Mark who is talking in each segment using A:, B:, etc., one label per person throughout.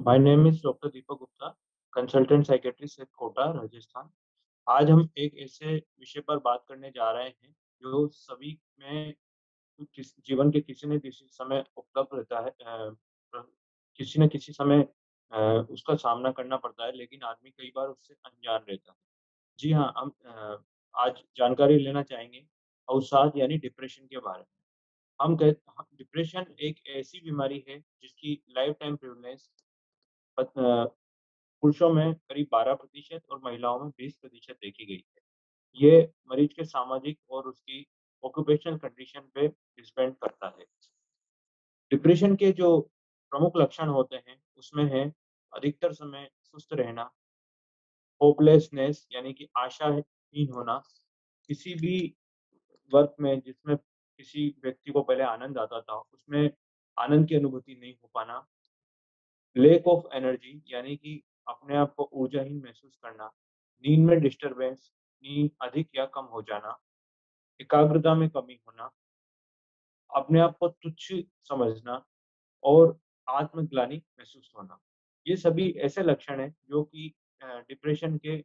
A: My name is doctor Deepak Gupta, consultant psychiatrist at Kota, Rajasthan. आज हम एक ऐसे विषय पर बात करने जा रहे हैं, जो सभी में किस जीवन के किसी न किसी समय उपलब्ध रहता है। किसी न किसी समय उसका सामना करना पड़ता है, लेकिन आदमी कई बार उससे अनजान रहता है। जी हाँ, हम आज जानकारी लेना चाहेंगे अवसाद यानी डिप्रेशन के बारे में। डिप्रेशन एक ऐसी बीमारी है, जिसकी लाइफ टाइम प्रेवलेंस पुरुषों में करीब 12% और महिलाओं में 20% देखी गई है। ये मरीज के सामाजिक और उसकी ऑक्यूपेशनल कंडीशन पे डिपेंड करता है। डिप्रेशन के जो प्रमुख लक्षण होते हैं, उसमें है अधिकतर समय सुस्त रहना, होपलेसनेस यानी कि आशाहीन होना, किसी भी वर्क में जिसमें किसी व्यक्ति को पहले आनंद आता था, उसमें आनंद की अनुभूति नहीं हो पाना, लैक ऑफ एनर्जी यानी कि अपने आप को ऊर्जाहीन महसूस करना, नींद में डिस्टर्बेंस, नींद अधिक या कम हो जाना, एकाग्रता में कमी होना, अपने आप को तुच्छ समझना और आत्मग्लानि महसूस होना। ये सभी ऐसे लक्षण हैं जो कि डिप्रेशन के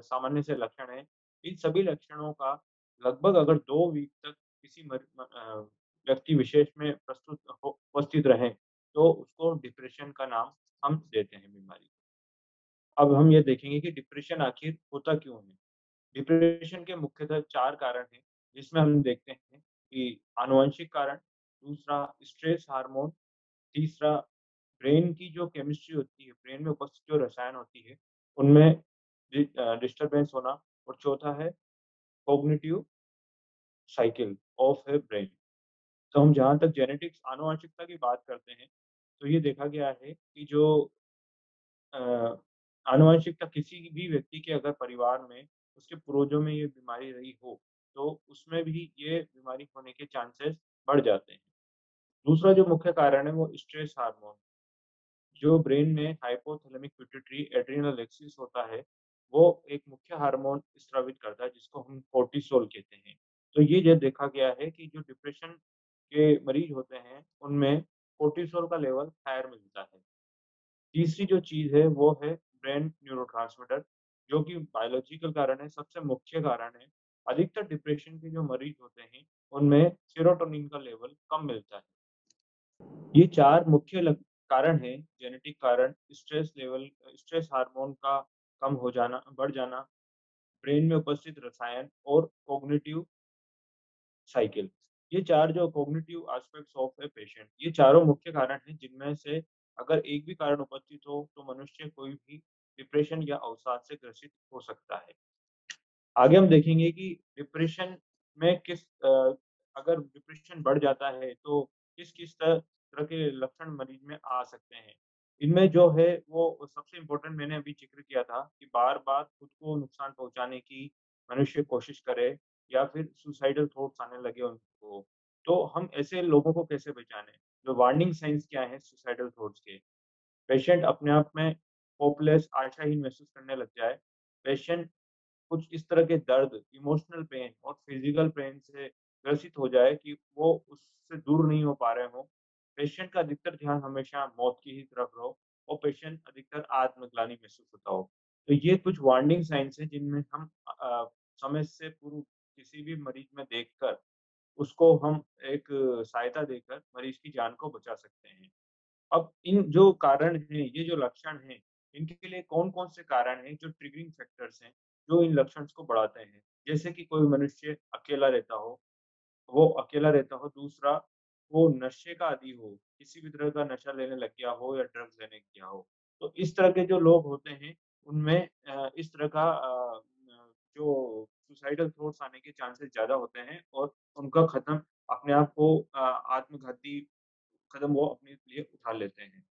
A: सामान्य से लक्षण हैं। इन सभी लक्षणों का लगभग अगर 2 वीक तक किसी व्यक्ति विशेष में उपस्थित रहें, तो उसको डिप्रेशन का नाम हम देते हैं बीमारी। अब हम ये देखेंगे कि डिप्रेशन आखिर होता क्यों है? डिप्रेशन के मुख्यतः 4 कारण हैं, जिसमें हम देखते हैं कि आनुवंशिक कारण, दूसरा स्ट्रेस हार्मोन, तीसरा ब्रेन की जो केमिस्ट्री होती है, ब्रेन में उपस्थित जो रसायन होती है, उनमें डिस्टर्बेंस होना और चौथा है cognitive cycle of A brain. तो हम जहाँ तक जेनेटिक्स आनुवंशिकता की बात करते हैं, तो ये देखा गया है कि जो अ, आनुवंशिकता किसी भी व्यक्ति के अगर परिवार में उसके पूर्वजों में ये बीमारी रही हो, तो उसमें भी ये बीमारी होने के चांसेस बढ़ जाते हैं। दूसरा जो मुख्य कारण है वो स्ट्रेस हार्मोन, जो ब्रेन में हाइपोथैलेमिक पिट्यूटरी एड्रिनल एक्सिस होता है, वो एक मुख्य हार्मोन स्रावित करता है जिसको हम कोर्टिसोल कहते हैं। तो ये देखा गया है कि जो डिप्रेशन के मरीज होते हैं, उनमें कोर्टिसोल का लेवल हायर मिलता है। तीसरी जो चीज़ है वो है ब्रेन न्यूरोट्रांसमीटर, जो कि बायोलॉजिकल कारण है, सबसे मुख्य कारण है। अधिकतर डिप्रेशन के जो मरीज होते हैं, उनमें सेरोटोनिन का लेवल कम मिलता है। ये 4 मुख्य कारण हैं, जेनेटिक कारण, स्ट्रेस हार्मोन का कम हो जाना, बढ़ जाना, ब्रेन में उपस्थित रसायन और कॉग्निटिव साइकिल। ये 4 जो cognitive aspects of a patient, ये चारों मुख्य कारण हैं, जिनमें से अगर एक भी कारण उपस्थित हो, तो मनुष्य कोई भी डिप्रेशन या अवसाद से ग्रसित हो सकता है। आगे हम देखेंगे कि डिप्रेशन में अगर डिप्रेशन बढ़ जाता है, तो किस-किस तरह के लक्षण मरीज में आ सकते हैं। इनमें जो है वो सबसे इम्पोर्टेंट मैंने अभी ज़िक्र किया था कि बार-बार खुद को नुकसान पहुँचाने की मनुष्य कोशिश करे या फिर सुसाइडल थॉट्स आने लगे उनको। तो हम ऐसे लोगों को कैसे पहचानें? जो वार्निंग साइन्स क्या हैं सुसाइडल थॉट्स के? पेशेंट अपने आप में होपलेस, आशाहीन महसूस करने लग जाए। पेशेंट कुछ इस तरह के दर्द, इमोशनल पेन और फिजिकल पेन से ग्रसित हो जाए कि वो उससे दूर नहीं हो पा रहे हों। पेशेंट का अधिकतर ध्यान हमेशा मौत की ही तरफ हो और पेशेंट अधिकतर आत्मग्लानि महसूस होता हो। तो ये कुछ वार्निंग साइन्स हैं जिनमें हम समय से पूर्व किसी भी मरीज में देखकर उसको हम एक सहायता देकर मरीज की जान को बचा सकते हैं। अब इन जो कारण हैं, ये जो लक्षण हैं, इनके लिए कौन-कौन से कारण हैं जो ट्रिगरिंग फैक्टर्स हैं, जो इन लक्षण को बढ़ाते हैं? जैसे कि कोई मनुष्य अकेला रहता हो, दूसरा वो नशे का आदी हो, किसी भी तरह का नशा लेने लग गया हो या ड्रग्स लेने गया हो। तो इस तरह के जो लोग होते हैं, उनमें इस तरह का जो सुसाइडल थॉट्स आने के चांसेस ज़्यादा होते हैं और उनका खत्म अपने आप को आत्मघाती कदम वो अपने लिए उठा लेते हैं।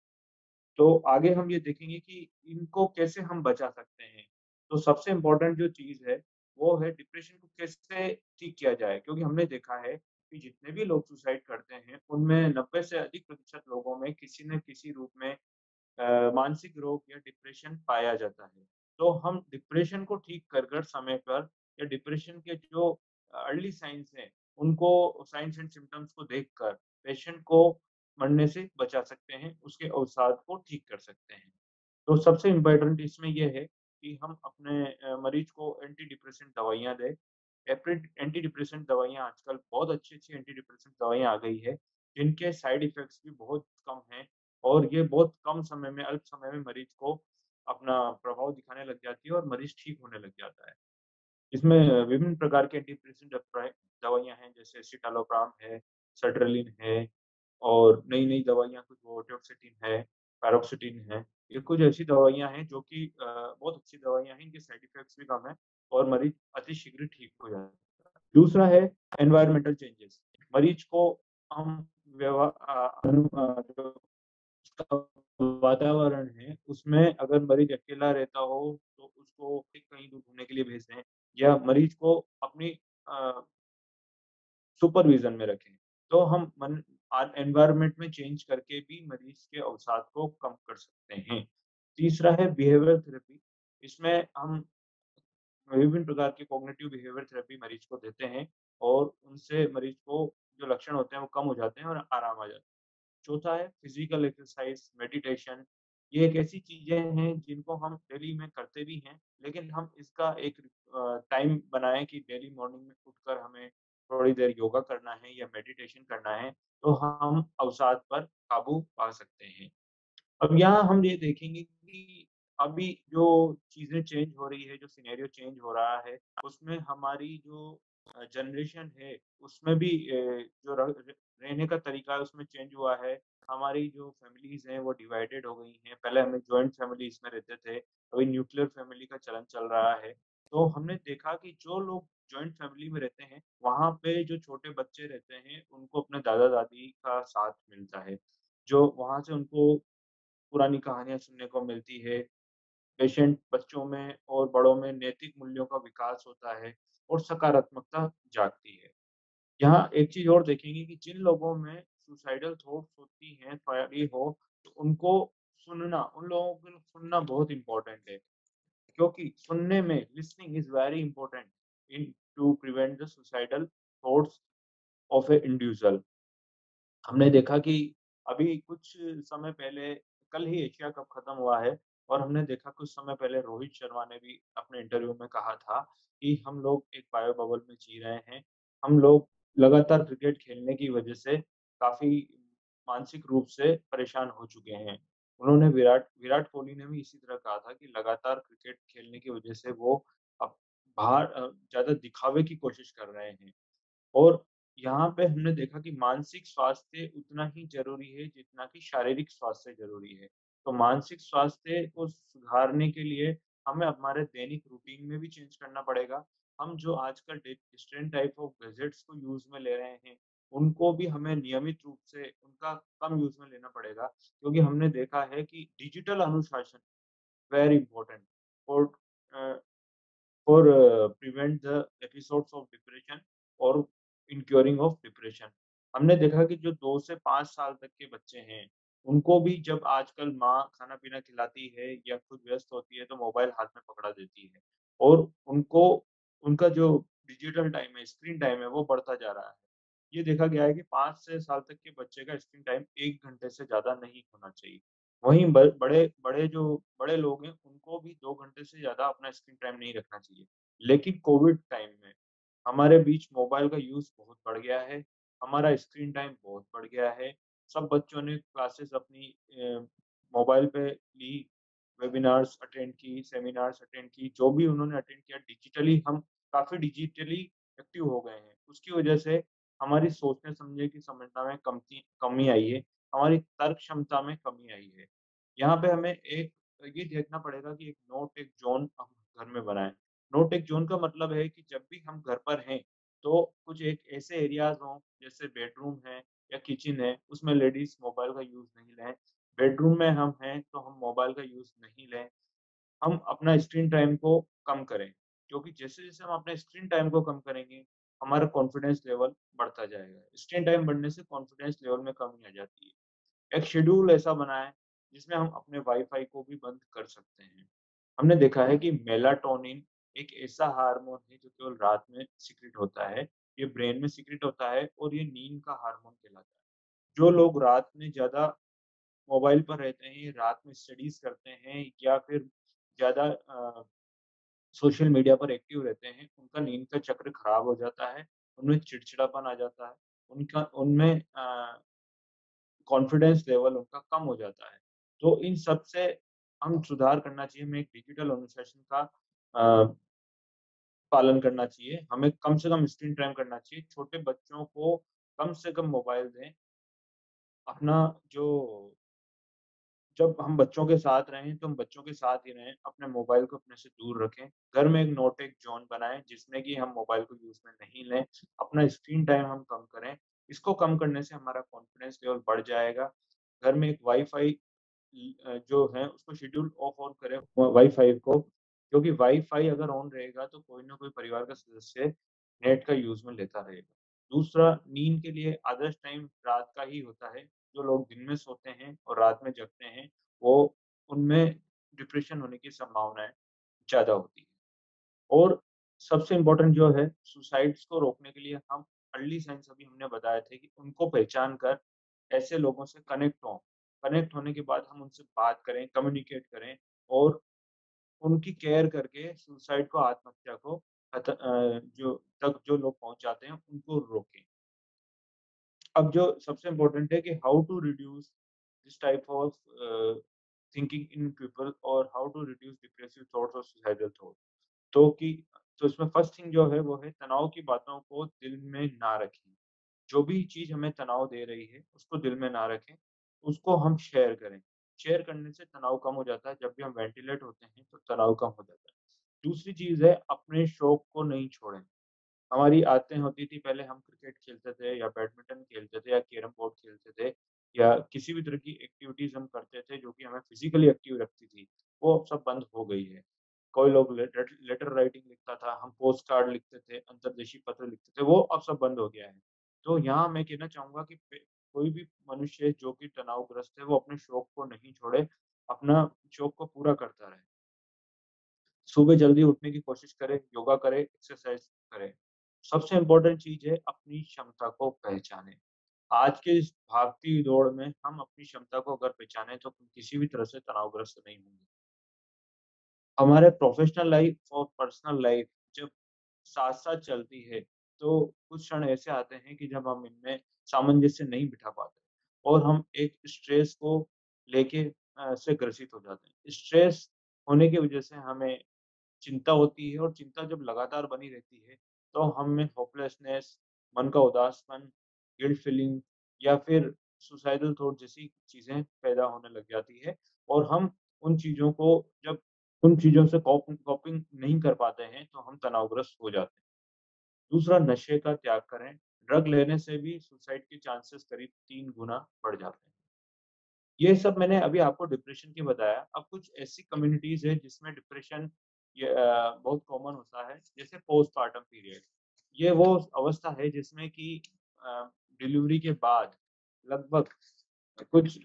A: तो आगे हम ये देखेंगे कि इनको कैसे हम बचा सकते हैं। तो सबसे इम्पोर्टेंट जो चीज़ है, वो है डिप्रेशन को कैसे ठीक किया जाए? क्योंकि हमने देखा है कि जितने भी लोग सुसाइड करते हैं, उनमें 90 से अधिक प्रतिशत लोगों में किसी न किसी रूप में मानसिक रोग या डिप्रेशन पाया जाता है। तो हम डिप्रेशन को ठीक कर समय पर या डिप्रेशन के जो अर्ली साइन्स हैं, उनको साइन्स एंड सिम्पटम्स को देखकर पेशेंट को मरने से बचा सकते हैं, उसके अवसाद को ठीक कर सकते हैं। तो सबसे इम्पोर्टेंट इसमें ये है कि हम अपने मरीज़ को एंटी डिप्रेसेंट दवाइयाँ दें। एंटी डिप्रेसेंट दवाइयाँ आजकल बहुत अच्छी-अच्छी एंटी डिप्रेसेंट दवाइयाँ आ गई है, जिनके साइड इफ़ेक्ट्स भी बहुत कम हैं और ये बहुत कम समय में, अल्प समय में मरीज़ को अपना प्रभाव दिखाने लग जाती है और मरीज़ ठीक होने लग जाता है। इसमें विभिन्न प्रकार के एंटी डिप्रेसेंट दवाइयाँ हैं, जैसे सिटालोप्राम है, सर्ट्रेलिन है और नई-नई दवाइयाँ कुछ वोटियोक्सेटिन है, पैरोक्सिटिन है। ये कुछ ऐसी दवाइयाँ हैं जो कि बहुत अच्छी दवाइयाँ हैं, इनके साइड इफ़ेक्ट्स भी कम हैं और मरीज़ अतिशीघ्र ठीक हो जाता है। दूसरा है एनवायरमेंटल चेंजेस। मरीज़ को हम जो उसका वातावरण है, उसमें अगर मरीज़ अकेला रहता हो, तो उसको कहीं दूर घूमने के लिए भेज दें या मरीज़ को अपनी अ, सुपरविज़न में रखें। तो हम एनवायरनमेंट में चेंज करके भी मरीज़ के अवसाद को कम कर सकते हैं। तीसरा है बिहेवियर थेरेपी। इसमें हम विभिन्न प्रकार की कॉग्निटिव बिहेवियर थेरेपी मरीज़ को देते हैं और उनसे मरीज़ को जो लक्षण होते हैं, वो कम हो जाते हैं और आराम आ जाता है। चौथा है फिज़िकल एक्सरसाइज़, मेडिटेशन। ये एक ऐसी चीज़ें हैं जिनको हम डेली में करते भी हैं, लेकिन हम इसका एक टाइम बनाएँ कि डेली मॉर्निंग में उठकर हमें थोड़ी देर योगा करना है या मेडिटेशन करना है, तो हम अवसाद पर काबू पा सकते हैं। अब यहाँ हम ये देखेंगे कि अभी जो चीज़ें चेंज हो रही है, जो सिनेरियो चेंज हो रहा है, उसमें हमारी जो जनरेशन है, उसमें भी जो रहने का तरीका है, उसमें चेंज हुआ है। हमारी जो फैमिलीज़ हैं, वो डिवाइडेड हो गई हैं। पहले हम जॉइंट फैमिलीज़ में रहते थे, अभी न्यूक्लियर फैमिली का चलन चल रहा है। तो हमने देखा कि जो लोग जॉइंट फैमिली में रहते हैं, वहाँ पे जो छोटे बच्चे रहते हैं, उनको अपने दादा-दादी का साथ मिलता है। जो वहाँ से उनको पुरानी कहानियाँ सुनने को मिलती है, पेशेंट बच्चों में और बड़ों में नैतिक मूल्यों का विकास होता है और सकारात्मकता जागती है। यहाँ एक चीज़ और देखेंगे कि जिन लोगों में सुसाइडल थॉट्स होती हैं, फ़ैली हो, तो उनको सुनना, उन लोगों को सुनना बहुत इम्पोर्टेंट है, क्योंकि सुनने में listening is very important in to prevent the suicidal thoughts of a individual. हमने देखा कि अभी कुछ समय पहले कल ही एशिया कप खत्म हुआ है और हमने देखा कुछ समय पहले रोहित शर्मा ने भी अपने इंटरव्यू में कहा था कि हम लोग एक बायो बबल में जी रहे हैं। हम लोग लगातार क्रिकेट खेलने की वजह से काफ़ी मानसिक रूप से परेशान हो चुके हैं। उन्होंने विराट विराट कोहली ने भी इसी तरह कहा था कि लगातार क्रिकेट खेलने की वजह से वो अब ज़्यादा दिखावे की कोशिश कर रहे हैं। और यहाँ पे हमने देखा कि मानसिक स्वास्थ्य उतना ही ज़रूरी है जितना कि शारीरिक स्वास्थ्य ज़रूरी है। तो मानसिक स्वास्थ्य को सुधारने के लिए हमें हमारे दैनिक रूटीन में भी चेंज करना पड़ेगा। हम जो आजकल डिफरेंट टाइप ऑफ गैजेट्स को यूज़ में ले रहे हैं, उनको भी हमें नियमित रूप से उनका कम यूज़ में लेना पड़ेगा। क्योंकि हमने देखा है कि डिजिटल अनुशासन very important for a prevent the episodes of depression और in curing of depression। हमने देखा कि जो 2 से 5 साल तक के बच्चे हैं, उनको भी जब आजकल माँ खाना-पीना खिलाती है या खुद व्यस्त होती है, तो मोबाइल हाथ में पकड़ा देती है और उनको उनका जो डिजिटल टाइम है, स्क्रीन टाइम है, वो बढ़ता जा रहा है। ये देखा गया है कि 5 से साल तक के बच्चे का स्क्रीन टाइम 1 घंटे से ज़्यादा नहीं होना चाहिए। वहीं बड़े लोग हैं, उनको भी 2 घंटे से ज़्यादा अपना स्क्रीन टाइम नहीं रखना चाहिए। लेकिन कोविड टाइम में हमारे बीच मोबाइल का यूज़ बहुत बढ़ गया है, हमारा स्क्रीन टाइम बहुत बढ़ गया है। सब बच्चों ने क्लासेस अपनी मोबाइल पे ली, वेबिनार्स अटेंड की, सेमिनार्स अटेंड की, जो भी उन्होंने अटेंड किया डिजिटली हम काफ़ी डिजिटली एक्टिव हो गए हैं। उसकी वजह से हमारी सोचने-समझने की क्षमता में कमी आई है, हमारी तर्क क्षमता में कमी आई है। यहाँ पे हमें एक ये देखना पड़ेगा कि एक नो टेक ज़ोन हम घर में बनाएँ। नो टेक ज़ोन का मतलब है कि जब भी हम घर पर हैं, तो कुछ एक ऐसे एरियाज़ हों, जैसे बेडरूम है या किचन है, उसमें लेडीज़ मोबाइल का यूज़ नहीं लें। बेडरूम में हम हैं, तो हम मोबाइल का यूज़ नहीं लें। हम अपना स्क्रीन टाइम को कम करें, क्योंकि जैसे-जैसे हम अपने स्क्रीन टाइम को कम करेंगे, हमारा कॉन्फिडेंस लेवल बढ़ता जाएगा। स्क्रीन टाइम बढ़ने से कॉन्फिडेंस लेवल में कमी आ जाती है। एक शेड्यूल ऐसा बनाएँ, जिसमें हम अपने वाईफ़ाई को भी बंद कर सकते हैं। हमने देखा है कि मेलाटोनिन एक ऐसा हार्मोन है जो केवल रात में सीक्रेट होता है। ये ब्रेन में सीक्रेट होता है और ये नींद का हार्मोन कहलाता है। जो लोग रात में ज़्यादा मोबाइल पर रहते हैं, रात में स्टडीज़ करते हैं या फिर ज़्यादा सोशल मीडिया पर एक्टिव रहते हैं, उनका नींद का चक्र खराब हो जाता है, उनमें चिड़चिड़ापन आ जाता है, उनमें कॉन्फिडेंस लेवल उनका कम हो जाता है। तो इन सब से हम सुधार करना चाहिए, हमें एक डिजिटल अनुशासन का पालन करना चाहिए, हमें कम से कम स्क्रीन टाइम करना चाहिए, छोटे बच्चों को कम से कम मोबाइल दें, अपना जो जब हम बच्चों के साथ रहें, तो हम बच्चों के साथ ही रहें, अपने मोबाइल को अपने से दूर रखें। घर में एक नो टेक ज़ोन बनाएँ, जिसमें कि हम मोबाइल को यूज़ में नहीं लें, अपना स्क्रीन टाइम हम कम करें। इसको कम करने से हमारा कॉन्फिडेंस लेवल बढ़ जाएगा। घर में एक वाईफ़ाई जो है उसको शेड्यूल ऑफ ऑन करें वाईफ़ाई को, क्योंकि वाईफ़ाई अगर ऑन रहेगा तो कोई न कोई परिवार का सदस्य नेट का यूज़ में लेता रहेगा। दूसरा, नींद के लिए आदर्श टाइम रात का ही होता है। जो लोग दिन में सोते हैं और रात में जगते हैं, वो उनमें डिप्रेशन होने की संभावनाएँ ज़्यादा होती हैं। और सबसे इम्पोर्टेंट जो है, सुसाइड्स को रोकने के लिए हम अर्ली साइन्स अभी हमने बताए थे कि उनको पहचान कर ऐसे लोगों से कनेक्ट हों। कनेक्ट होने के बाद हम उनसे बात करें, कम्युनिकेट करें और उनकी केयर करके सुसाइड को, आत्महत्या को जो लोग पहुँच जाते हैं, उनको रोकें। अब जो सबसे इम्पोर्टेंट है कि how to reduce this type of thinking in people और how to reduce depressive thoughts और सुसाइडल थॉट्स। तो कि तो इसमें फर्स्ट थिंग जो है वो है तनाव की बातों को दिल में ना रखें। जो भी चीज़ हमें तनाव दे रही है, उसको दिल में ना रखें, उसको हम शेयर करें। शेयर करने से तनाव कम हो जाता है, जब भी हम वेंटिलेट होते हैं, तो तनाव कम हो जाता है। दूसरी चीज़ है अपने शौक को नहीं छोड़ें। हमारी आदतें होती थी पहले हम क्रिकेट खेलते थे या बैडमिंटन खेलते थे या कैरम बोर्ड खेलते थे या किसी भी तरह की एक्टिविटीज़ हम करते थे जो कि हमें फिज़िकली एक्टिव रखती थी, वो अब सब बंद हो गई है। कोई लोग लेटर लेटर राइटिंग लिखता था, हम पोस्ट कार्ड लिखते थे, अंतर्देशीय पत्र लिखते थे, वो अब सब बंद हो गया है। तो यहाँ मैं कहना चाहूँगा कि कोई भी मनुष्य जो कि तनावग्रस्त है, वो अपने शौक को नहीं छोड़े, अपना शौक को पूरा करता रहे। सुबह जल्दी उठने की कोशिश करें, योगा करें, एक्सरसाइज़ करें। सबसे इम्पोर्टेंट चीज़ है अपनी क्षमता को पहचानें। आज के इस भागती दौड़ में हम अपनी क्षमता को अगर पहचानें तो किसी भी तरह से तनावग्रस्त नहीं होंगे। हमारे प्रोफ़ेशनल लाइफ़ और पर्सनल लाइफ़ जब साथ-साथ चलती है, तो कुछ क्षण ऐसे आते हैं कि जब हम इनमें सामंजस्य नहीं बिठा पाते और हम एक स्ट्रेस को लेके से ग्रसित हो जाते हैं। स्ट्रेस होने की वजह से हमें चिंता होती है और चिंता जब लगातार बनी रहती है, तो हम में होपलेसनेस, मन का उदासपन, गिल्ट फीलिंग या फिर सुसाइडल थॉट जैसी चीज़ें पैदा होने लग जाती है और हम उन चीज़ों को जब उन चीज़ों से कॉपिंग नहीं कर पाते हैं, तो हम तनावग्रस्त हो जाते हैं। दूसरा, नशे का त्याग करें। ड्रग लेने से भी सुसाइड के चांसेस करीब 3 गुना बढ़ जाते हैं। ये सब मैंने अभी आपको डिप्रेशन की बताया। अब कुछ ऐसी कम्युनिटीज़ है जिसमें डिप्रेशन बहुत कॉमन होता है, जैसे पोस्टपार्टम पीरियड। ये वो अवस्था है जिसमें कि अ, डिलीवरी के बाद लगभग कुछ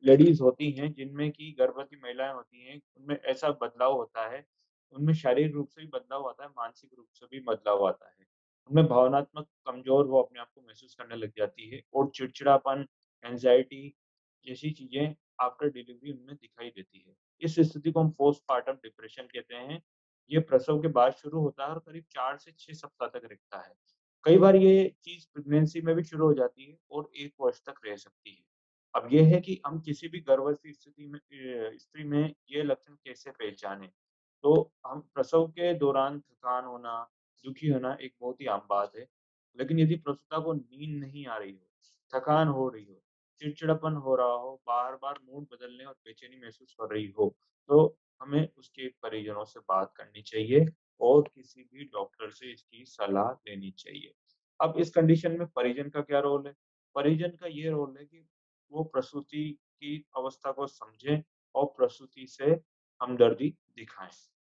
A: लेडीज़ होती हैं जिनमें कि गर्भवती महिलाएँ होती हैं, उनमें ऐसा बदलाव होता है, उनमें शारीरिक रूप से भी बदलाव आता है, मानसिक रूप से भी बदलाव आता है। उनमें भावनात्मक कमज़ोर वो अपने आप को महसूस करने लग जाती है और चिड़चिड़ापन, एंग्ज़ायटी जैसी चीज़ें आफ्टर डिलीवरी उनमें दिखाई देती है। इस स्थिति को हम पोस्टपार्टम डिप्रेशन कहते हैं। ये प्रसव के बाद शुरू होता है और करीब 4 से 6 सप्ताह तक रहता है। कई बार ये चीज़ प्रेगनेंसी में भी शुरू हो जाती है और 1 वर्ष तक रह सकती है। अब ये है कि हम किसी भी गर्भवती स्त्री में ये लक्षण कैसे पहचानें? तो हम प्रसव के दौरान थकान होना, दुखी होना एक बहुत ही आम बात है। लेकिन यदि प्रसूता को नींद नहीं आ रही हो, थकान हो रही हो, चिड़चिड़ापन हो रहा हो, बार-बार मूड बदलने और बेचैनी महसूस कर रही हो, तो हमें उसके परिजनों से बात करनी चाहिए और किसी भी डॉक्टर से इसकी सलाह लेनी चाहिए। अब इस कंडीशन में परिजन का क्या रोल है? परिजन का ये रोल है कि वो प्रसूति की अवस्था को समझें और प्रसूति से हमदर्दी दिखाएँ।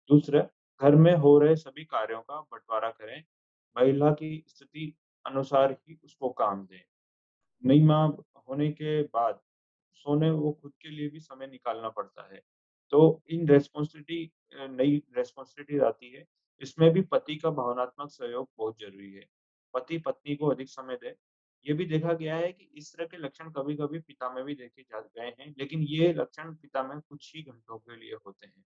A: दूसरा, घर में हो रहे सभी कार्यों का बँटवारा करें, महिला की स्थिति अनुसार ही उसको काम दें। नई माँ होने के बाद सोने वो खुद के लिए भी समय निकालना पड़ता है। तो इन नई रिस्पॉन्सिबिलिटीज़ आती है, इसमें भी पति का भावनात्मक सहयोग बहुत ज़रूरी है। पति पत्नी को अधिक समय दें, ये भी देखा गया है कि इस तरह के लक्षण कभी-कभी पिता में भी देखे जा गए हैं, लेकिन ये लक्षण पिता में कुछ ही घंटों के लिए होते हैं।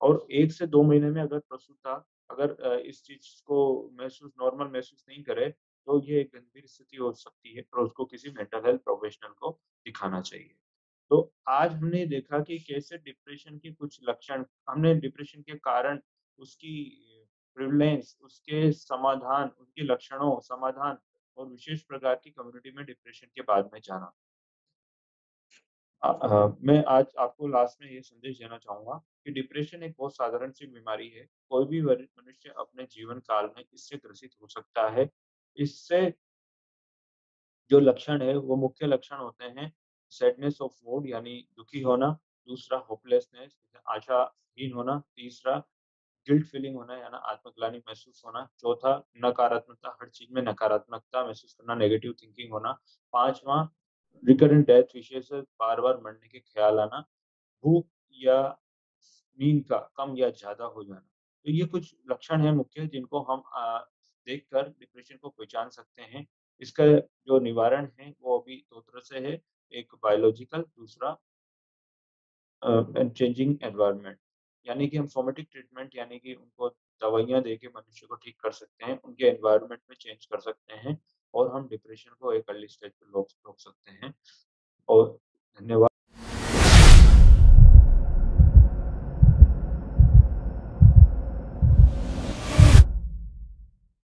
A: और 1 से 2 महीने में अगर प्रसूता अगर इस चीज़ को नॉर्मल महसूस नहीं करे, तो ये एक गंभीर स्थिति हो सकती है और उसको किसी मेंटल हेल्थ प्रोफेशनल को दिखाना चाहिए। तो आज हमने देखा कि कैसे डिप्रेशन के कुछ लक्षण हमने डिप्रेशन के कारण, उसकी प्रिवलेंस, उसके समाधान, उनके लक्षणों, समाधान और विशेष प्रकार की कम्युनिटी में डिप्रेशन के बाद में जाना। मैं आज आपको लास्ट में ये संदेश देना चाहूँगा कि डिप्रेशन एक बहुत साधारण सी बीमारी है। कोई भी मनुष्य अपने जीवन काल में इससे ग्रसित हो सकता है। इससे जो लक्षण है, वो मुख्य लक्षण होते हैं सैडनेस ऑफ मूड यानी दुखी होना, दूसरा होपलेसनेस आशाहीन होना, तीसरा गिल्ट फीलिंग होना यानी आत्मग्लानि महसूस होना, चौथा नकारात्मकता, हर चीज़ में नकारात्मकता महसूस करना, नेगेटिव थिंकिंग होना, 5वां रिकरेंट डेथ विशेष बार-बार मरने के ख़्याल आना, भूख या नींद का कम या ज़्यादा हो जाना। तो ये कुछ लक्षण हैं मुख्य जिनको हम देखकर डिप्रेशन को पहचान सकते हैं। इसका जो निवारण है वो अभी 2 तरह से है, एक बायोलॉजिकल, दूसरा चेंजिंग एनवायरनमेंट। यानी कि हम सोमेटिक ट्रीटमेंट यानी कि उनको दवाइयाँ देके मनुष्य को ठीक कर सकते हैं, उनके एनवायरनमेंट में चेंज कर सकते हैं और हम डिप्रेशन को एक अर्ली स्टेज पे रोक रोक सकते हैं। और धन्यवाद।